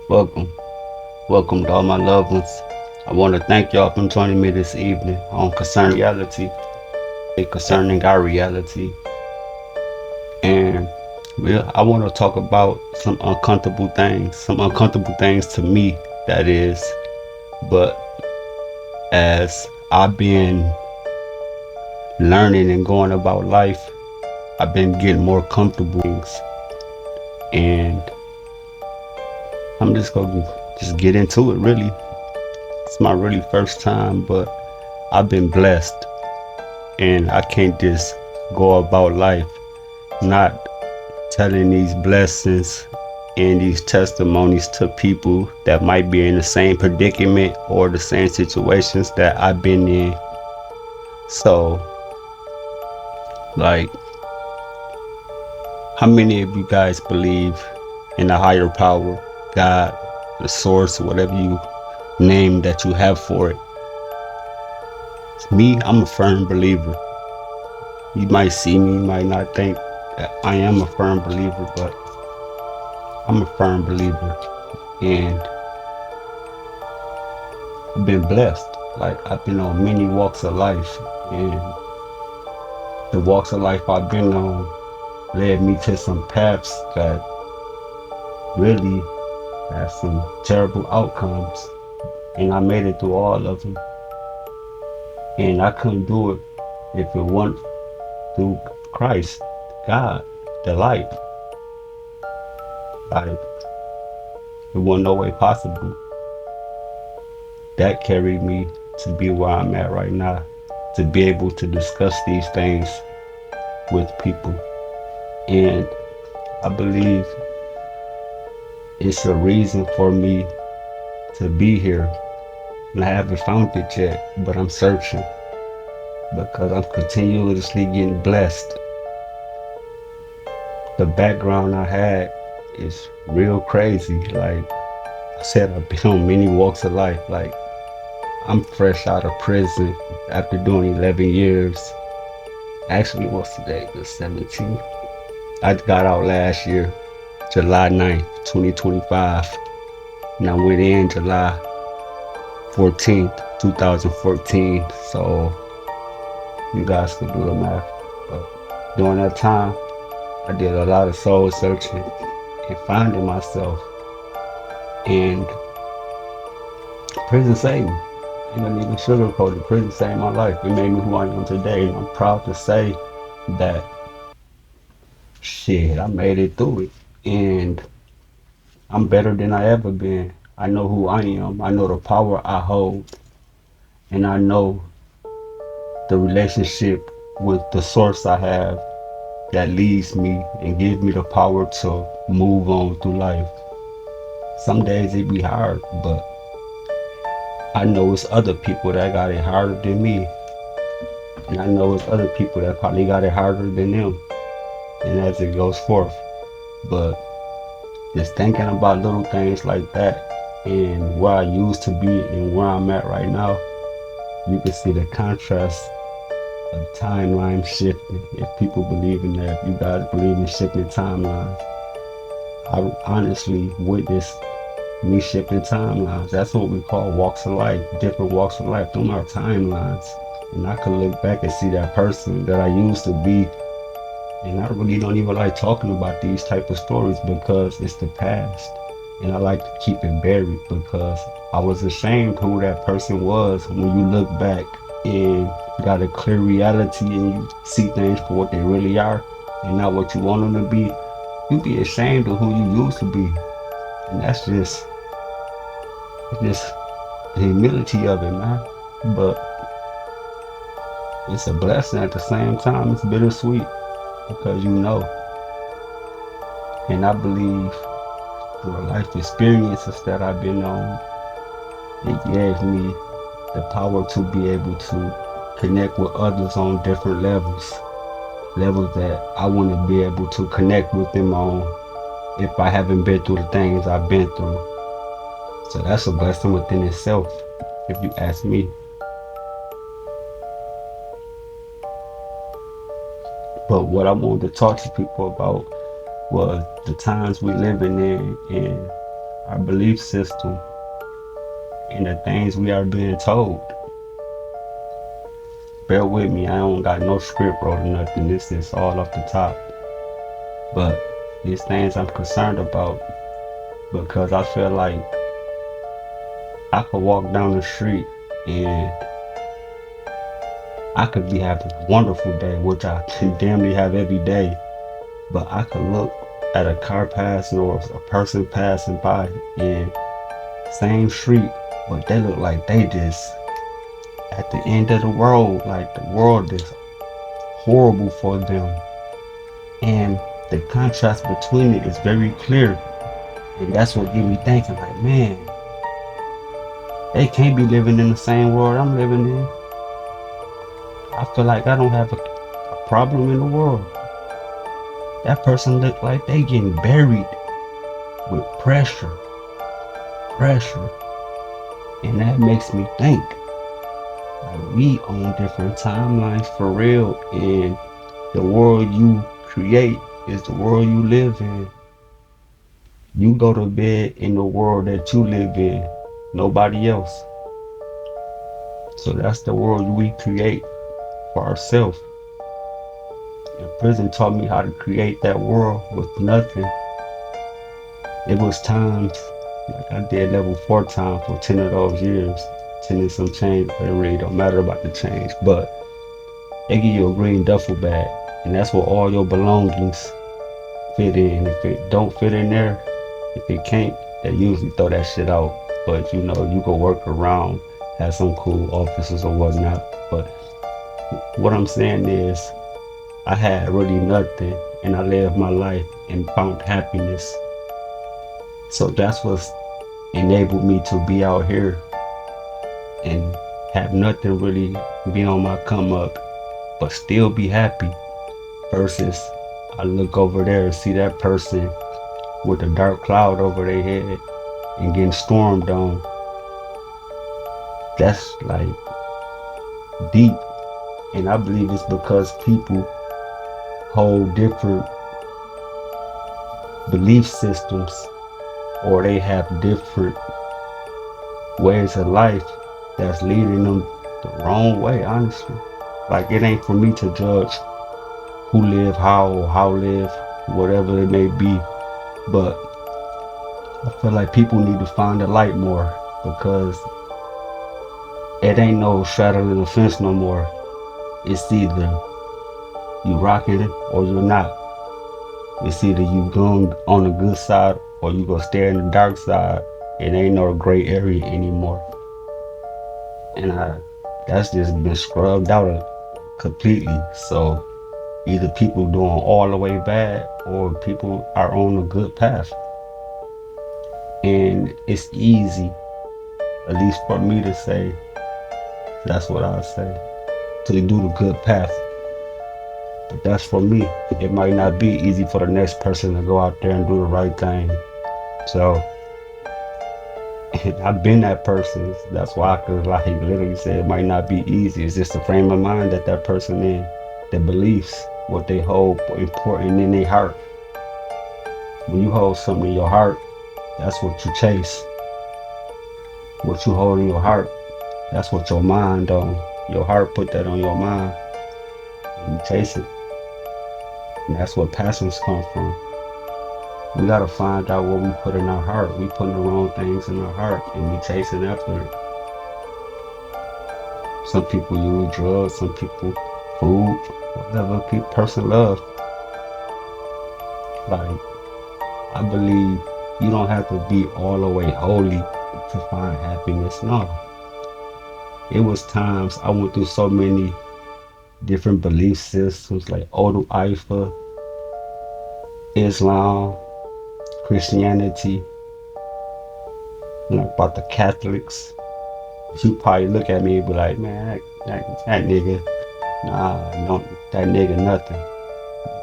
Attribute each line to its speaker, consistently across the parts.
Speaker 1: Welcome. Welcome to all my loved ones. I want to thank y'all for joining me this evening on Concerning Reality, concerning our reality. And I want to talk about some uncomfortable things to me, that is. But as I've been learning and going about life, I've been getting more comfortable things. And I'm just going to just get into it, really. It's my really first time, but I've been blessed. And I can't just go about life not telling these blessings and these testimonies to people that might be in the same predicament or the same situations that I've been in. So, like, how many of you guys believe in a higher power, God, the source, whatever you name that you have for it? Me, I'm a firm believer. You might see me, you might not think that I am a firm believer, but I'm a firm believer. And I've been blessed. Like, I've been on many walks of life, and the walks of life I've been on led me to some paths that really have some terrible outcomes. And I made it through all of them. And I couldn't do it if it weren't through Christ, God, the light. Like, it wasn't no way possible. That carried me to be where I'm at right now, to be able to discuss these things with people. And I believe it's a reason for me to be here. And I haven't found it yet, but I'm searching because I'm continuously getting blessed. The background I had is real crazy. Like I said, I've been on many walks of life. Like, I'm fresh out of prison after doing 11 years. Actually, what's today? The 17th. I got out last year, July 9th, 2025. And I went in July 14th, 2014. So you guys can do the math. But during that time, I did a lot of soul searching and finding myself. And prison saved me. Ain't gonna even sugarcoat it. Prison saved my life. It made me who I am today. And I'm proud to say that shit, I made it through it. And I'm better than I ever been. I know who I am. I know the power I hold. And I know the relationship with the source I have that leads me and gives me the power to move on through life. Some days it be hard, but I know it's other people that got it harder than me. And I know it's other people that probably got it harder than them. And as it goes forth. But just thinking about little things like that and where I used to be and where I'm at right now, you can see the contrast of timeline shifting. If people believe in that, if you guys believe in shifting timelines, I honestly witnessed me shifting timelines. That's what we call walks of life, different walks of life. Them are timelines. And I could look back and see that person that I used to be. And I really don't even like talking about these type of stories because it's the past. And I like to keep it buried because I was ashamed who that person was. When you look back and got a clear reality and you see things for what they really are and not what you want them to be, you be ashamed of who you used to be. And that's just the humility of it, man. But it's a blessing at the same time. It's bittersweet because you know. And I believe through the life experiences that I've been on, it gave me the power to be able to connect with others on different levels that I want to be able to connect with them on if I haven't been through the things I've been through. So that's a blessing within itself, if you ask me. But what I wanted to talk to people about was the times we living in and our belief system, and the things we are being told. Bear with me, I don't got no script wrote or nothing. This is all off the top. But these things I'm concerned about because I feel like I could walk down the street and I could be having a wonderful day, which I can damn near have every day. But I could look at a car passing or a person passing by in same street, but they look like they just at the end of the world, like the world is horrible for them. And the contrast between it is very clear. And that's what get me thinking, like, man, they can't be living in the same world I'm living in. I feel like I don't have a problem in the world. That person look like they getting buried with pressure. And that makes me think, like, we on different timelines for real, and the world you create is the world you live in. You go to bed in the world that you live in, nobody else. So that's the world we create for ourselves. And prison taught me how to create that world with nothing. It was times, like I did level 4 times for 10 of those years, 10 and some change, but it really don't matter about the change. But they give you a green duffel bag, and that's where all your belongings fit in. If it don't fit in there, if it can't, they usually throw that shit out. But you know, you go work around, have some cool officers or whatnot. But what I'm saying is, I had really nothing, and I lived my life and found happiness. So that's what's enabled me to be out here and have nothing really be on my come up, but still be happy. Versus I look over there and see that person with a dark cloud over their head and getting stormed on. That's like deep. And I believe it's because people hold different belief systems, or they have different ways of life that's leading them the wrong way, honestly. Like, it ain't for me to judge who live how or how live, whatever it may be. But I feel like people need to find the light more, because it ain't no straddling the fence no more. It's either you rocking it or you're not. It's either you going on the good side or you gonna stay in the dark side. It ain't no gray area anymore. And that's just been scrubbed out completely. So either people doing all the way bad or people are on a good path. And it's easy, at least for me to say, that's what I say, to do the good path. But that's for me. It might not be easy for the next person to go out there and do the right thing. So I've been that person. That's why I could like literally say it might not be easy. It's just the frame of mind that that person in, their beliefs, what they hold important in their heart. When you hold something in your heart, that's what you chase. What you hold in your heart, that's what your mind on. Your heart put that on your mind. And you chase it. And that's where passions come from. We gotta find out what we put in our heart. We putting the wrong things in our heart and we chasing after it. Some people use drugs, some people food, whatever person love. Like, I believe you don't have to be all the way holy to find happiness. No. It was times I went through so many different belief systems like Odessahvi, Islam, Christianity, like about the Catholics. You probably look at me and be like, man, that nigga, that nigga nothing.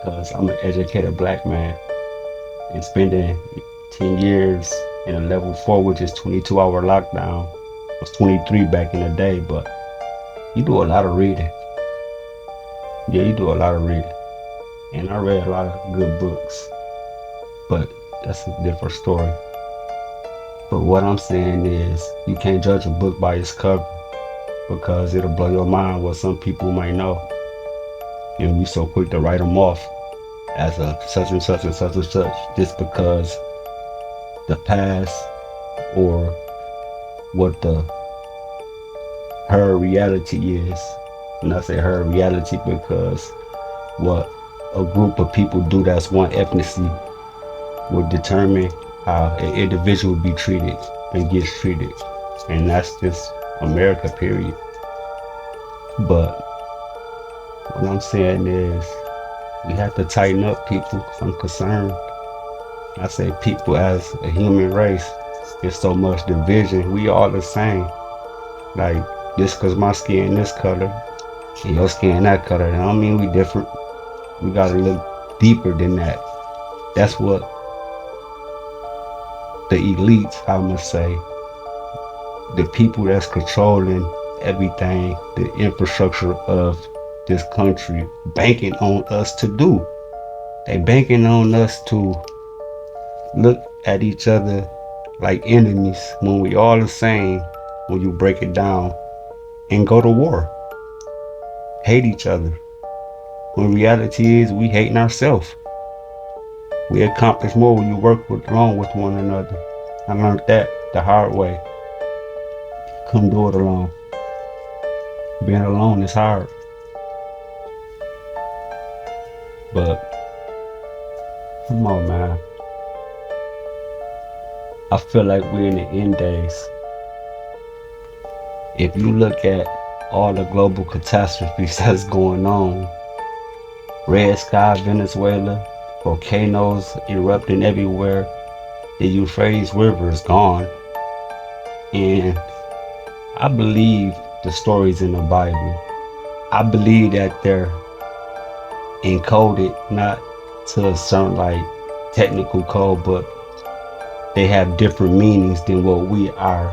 Speaker 1: Because I'm an educated black man and spending 10 years in a level 4, which is 22-hour lockdown. It was 23 back in the day, but you do a lot of reading. Yeah, you do a lot of reading. And I read a lot of good books. But that's a different story. But what I'm saying is, you can't judge a book by its cover, because it'll blow your mind what some people might know. And we so quick to write them off as a such and such and such and such, just because the past or what her reality is. And I say her reality because what a group of people do that's one ethnicity will determine how an individual be treated and gets treated. And that's just America, period. But what I'm saying is, we have to tighten up, people. I'm concerned. I say people as a human race, there's so much division. We all the same. Like, just cause my skin this color and your skin that color, that don't mean we different. We gotta look deeper than that. That's what the elites, I must say, the people that's controlling everything, the infrastructure of this country, banking on us to do. They banking on us to look at each other like enemies when we all the same, when you break it down, and go to war. Hate each other. When reality is, we hating ourselves. We accomplish more when you work along with one another. I learned that the hard way. Couldn't do it alone. Being alone is hard. But come on, man. I feel like we're in the end days. If you look at all the global catastrophes that's going on, red sky, Venezuela, volcanoes erupting everywhere, the Euphrates River is gone. And I believe the stories in the Bible. I believe that they're encoded not to a certain like technical code, but they have different meanings than what we are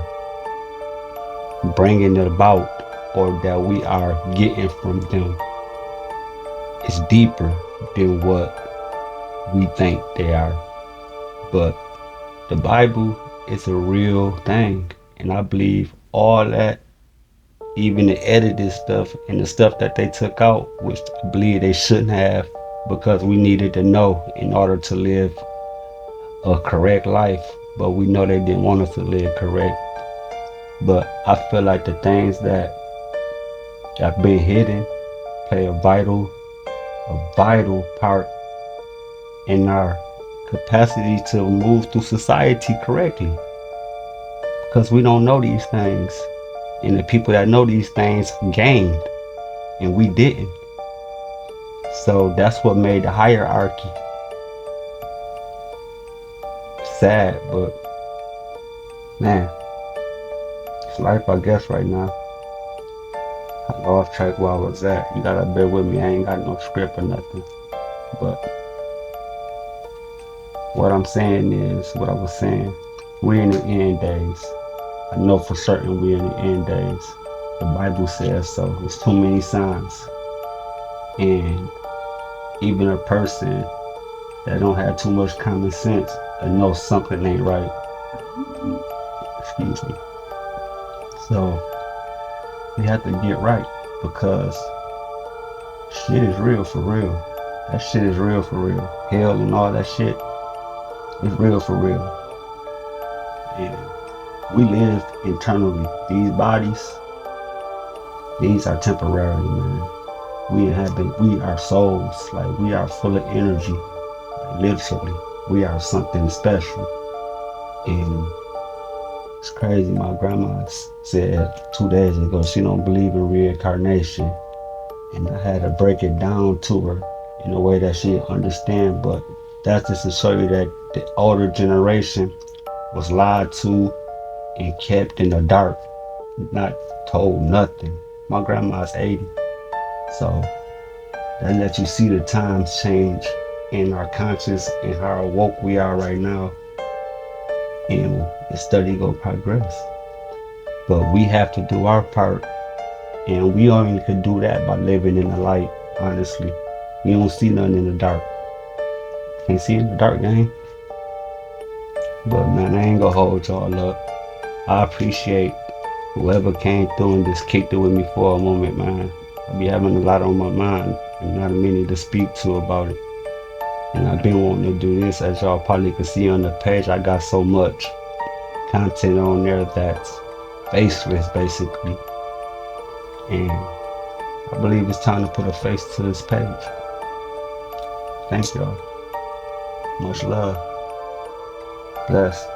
Speaker 1: bringing it about or that we are getting from them. It's deeper than what we think they are. But the Bible is a real thing, and I believe all that, even the edited stuff and the stuff that they took out, which I believe they shouldn't have, because we needed to know in order to live a correct life. But we know they didn't want us to live correct. But I feel like the things that have been hidden play a vital part in our capacity to move through society correctly, because we don't know these things, and the people that know these things gained and we didn't. So that's what made the hierarchy sad. But man, it's life, I guess. Right now I lost track where I was at. You gotta bear with me, I ain't got no script or nothing. But what I'm saying is, what I was saying, we're in the end days. I know for certain we're in the end days. The Bible says so. There's too many signs. And even a person that don't have too much common sense and know something ain't right. Excuse me. So we have to get right, because shit is real for real. That shit is real for real. Hell and all that shit is real for real. And we live internally. These bodies, these are temporary, man. We are souls. Like, we are full of energy. Like, literally, we are something special. And it's crazy. My grandma said 2 days ago she don't believe in reincarnation, and I had to break it down to her in a way that she understand. But that's just to show you that the older generation was lied to and kept in the dark, not told nothing. My grandma's 80, so that lets you see the times change in our conscience and how awoke we are right now. And the study go progress, but we have to do our part, and we only can do that by living in the light. Honestly, we don't see nothing in the dark. Can't see in the dark, gang. But man, I ain't gonna hold y'all up. I appreciate whoever came through and just kicked it with me for a moment, man. I be having a lot on my mind and not many to speak to about it. And I've been wanting to do this, as y'all probably can see on the page. I got so much content on there that's faceless, basically. And I believe it's time to put a face to this page. Thank y'all. Much love. Bless.